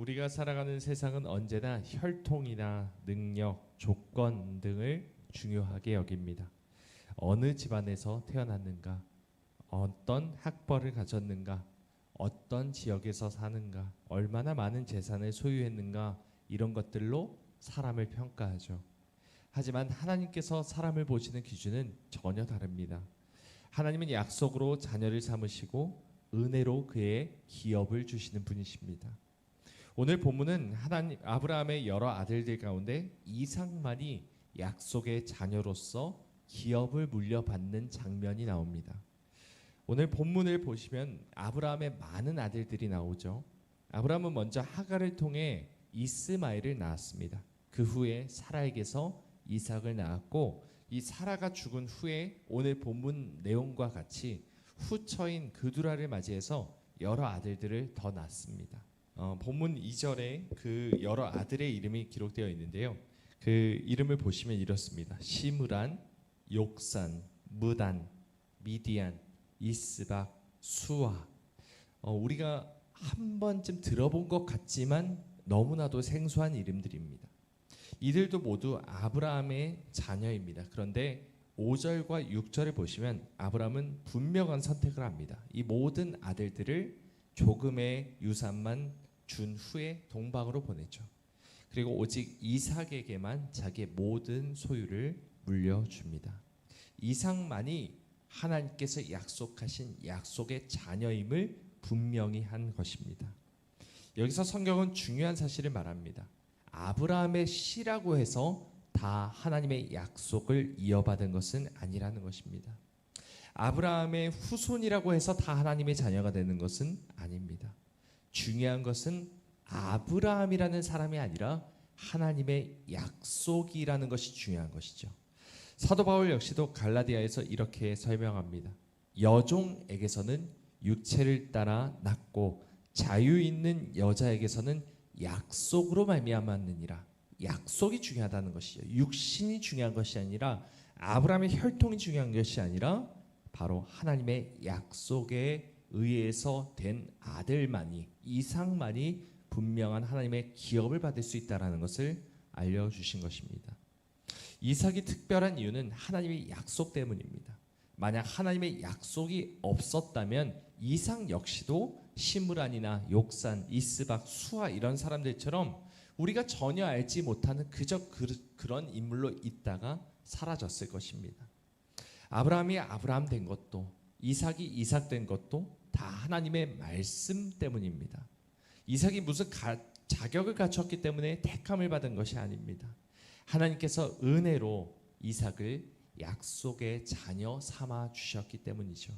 우리가 살아가는 세상은 언제나 혈통이나 능력, 조건 등을 중요하게 여깁니다. 어느 집안에서 태어났는가, 어떤 학벌을 가졌는가, 어떤 지역에서 사는가, 얼마나 많은 재산을 소유했는가, 이런 것들로 사람을 평가하죠. 하지만 하나님께서 사람을 보시는 기준은 전혀 다릅니다. 하나님은 약속으로 자녀를 삼으시고 은혜로 그의 기업을 주시는 분이십니다. 오늘 본문은 하나님 아브라함의 여러 아들들 가운데 이삭만이 약속의 자녀로서 기업을 물려받는 장면이 나옵니다. 오늘 본문을 보시면 아브라함의 많은 아들들이 나오죠. 아브라함은 먼저 하갈을 통해 이스마엘을 낳았습니다. 그 후에 사라에게서 이삭을 낳았고, 이 사라가 죽은 후에 오늘 본문 내용과 같이 후처인 그두라를 맞이해서 여러 아들들을 더 낳습니다. 본문 2절에 그 여러 아들의 이름이 기록되어 있는데요. 그 이름을 보시면 이렇습니다. 시므란, 욕산, 무단, 미디안, 이스박, 수아. 우리가 한 번쯤 들어본 것 같지만 너무나도 생소한 이름들입니다. 이들도 모두 아브라함의 자녀입니다. 그런데 5절과 6절을 보시면 아브라함은 분명한 선택을 합니다. 이 모든 아들들을 조금의 유산만 준 후에 동방으로 보내죠. 그리고 오직 이삭에게만 자기의 모든 소유를 물려줍니다. 이삭만이 하나님께서 약속하신 약속의 자녀임을 분명히 한 것입니다. 여기서 성경은 중요한 사실을 말합니다. 아브라함의 씨라고 해서 다 하나님의 약속을 이어받은 것은 아니라는 것입니다. 아브라함의 후손이라고 해서 다 하나님의 자녀가 되는 것은 아닙니다. 중요한 것은 아브라함이라는 사람이 아니라 하나님의 약속이라는 것이 중요한 것이죠. 사도 바울 역시도 갈라디아에서 이렇게 설명합니다. 여종에게서는 육체를 따라 낳고 자유 있는 여자에게서는 약속으로 말미암았느니라. 약속이 중요하다는 것이죠. 육신이 중요한 것이 아니라, 아브라함의 혈통이 중요한 것이 아니라 바로 하나님의 약속에 의해서 된 아들만이, 이삭만이 분명한 하나님의 기업을 받을 수 있다는 것을 알려주신 것입니다. 이삭이 특별한 이유는 하나님의 약속 때문입니다. 만약 하나님의 약속이 없었다면 이삭 역시도 시므란이나 욕산, 이스박, 수아 이런 사람들처럼 우리가 전혀 알지 못하는 그저 그런 인물로 있다가 사라졌을 것입니다. 아브라함이 아브라함 된 것도, 이삭이 이삭 된 것도 다 하나님의 말씀 때문입니다. 이삭이 무슨 자격을 갖췄기 때문에 택함을 받은 것이 아닙니다. 하나님께서 은혜로 이삭을 약속의 자녀 삼아 주셨기 때문이죠.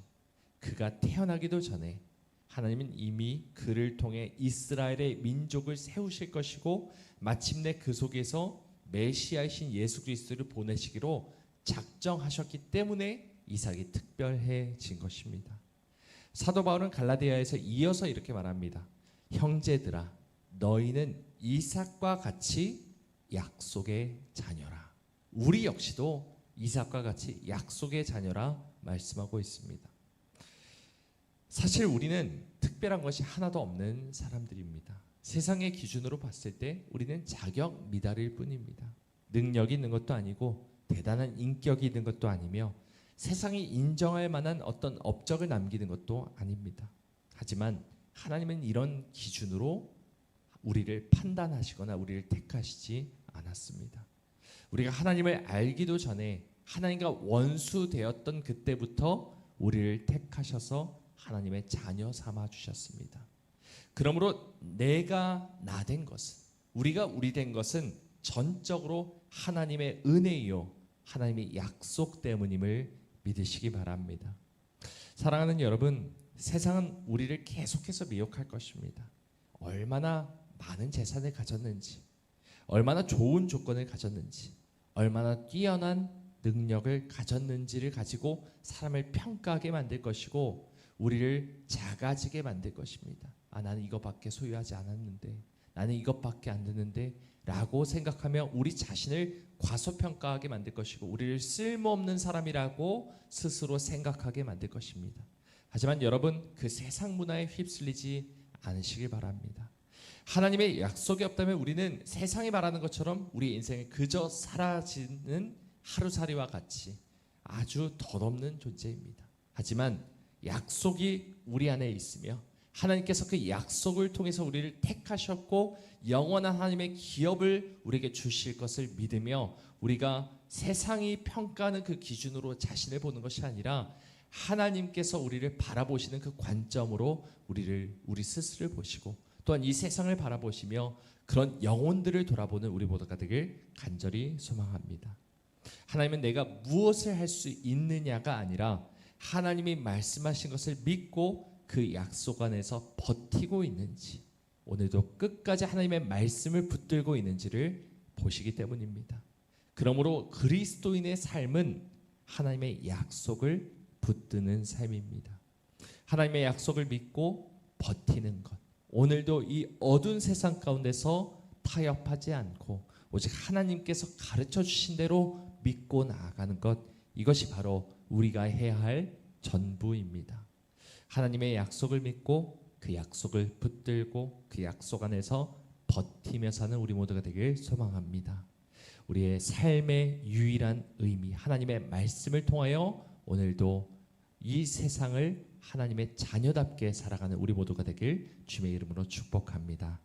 그가 태어나기도 전에 하나님은 이미 그를 통해 이스라엘의 민족을 세우실 것이고, 마침내 그 속에서 메시아이신 예수 그리스도를 보내시기로 작정하셨기 때문에 이삭이 특별해진 것입니다. 사도 바울은 갈라디아에서 이어서 이렇게 말합니다. 형제들아, 너희는 이삭과 같이 약속의 자녀라. 우리 역시도 이삭과 같이 약속의 자녀라 말씀하고 있습니다. 사실 우리는 특별한 것이 하나도 없는 사람들입니다. 세상의 기준으로 봤을 때 우리는 자격 미달일 뿐입니다. 능력이 있는 것도 아니고 대단한 인격이 있는 것도 아니며 세상이 인정할 만한 어떤 업적을 남기는 것도 아닙니다. 하지만 하나님은 이런 기준으로 우리를 판단하시거나 우리를 택하시지 않았습니다. 우리가 하나님을 알기도 전에 하나님과 원수 되었던 그때부터 우리를 택하셔서 하나님의 자녀 삼아 주셨습니다. 그러므로 내가 나 된 것은, 우리가 우리 된 것은 전적으로 하나님의 은혜이요 하나님의 약속 때문임을 믿으시기 바랍니다. 사랑하는 여러분, 세상은 우리를 계속해서 미혹할 것입니다. 얼마나 많은 재산을 가졌는지, 얼마나 좋은 조건을 가졌는지, 얼마나 뛰어난 능력을 가졌는지를 가지고 사람을 평가하게 만들 것이고, 우리를 작아지게 만들 것입니다. 나는 이것밖에 소유하지 않았는데, 나는 이것밖에 안 되는데 라고 생각하며 우리 자신을 과소평가하게 만들 것이고, 우리를 쓸모없는 사람이라고 스스로 생각하게 만들 것입니다. 하지만 여러분, 그 세상 문화에 휩쓸리지 않으시길 바랍니다. 하나님의 약속이 없다면 우리는 세상이 말하는 것처럼 우리 인생에 그저 사라지는 하루살이와 같이 아주 덧없는 존재입니다. 하지만 약속이 우리 안에 있으며 하나님께서 그 약속을 통해서 우리를 택하셨고 영원한 하나님의 기업을 우리에게 주실 것을 믿으며 우리가 세상이 평가하는 그 기준으로 자신을 보는 것이 아니라 하나님께서 우리를 바라보시는 그 관점으로 우리 스스로를 보시고 또한 이 세상을 바라보시며 그런 영혼들을 돌아보는 우리 모두가 되길 간절히 소망합니다. 하나님은 내가 무엇을 할 수 있느냐가 아니라 하나님이 말씀하신 것을 믿고 그 약속 안에서 버티고 있는지, 오늘도 끝까지 하나님의 말씀을 붙들고 있는지를 보시기 때문입니다. 그러므로 그리스도인의 삶은 하나님의 약속을 붙드는 삶입니다. 하나님의 약속을 믿고 버티는 것, 오늘도 이 어두운 세상 가운데서 타협하지 않고 오직 하나님께서 가르쳐 주신 대로 믿고 나아가는 것, 이것이 바로 우리가 해야 할 전부입니다. 하나님의 약속을 믿고 그 약속을 붙들고 그 약속 안에서 버티며 사는 우리 모두가 되길 소망합니다. 우리의 삶의 유일한 의미, 하나님의 말씀을 통하여 오늘도 이 세상을 하나님의 자녀답게 살아가는 우리 모두가 되길 주님의 이름으로 축복합니다.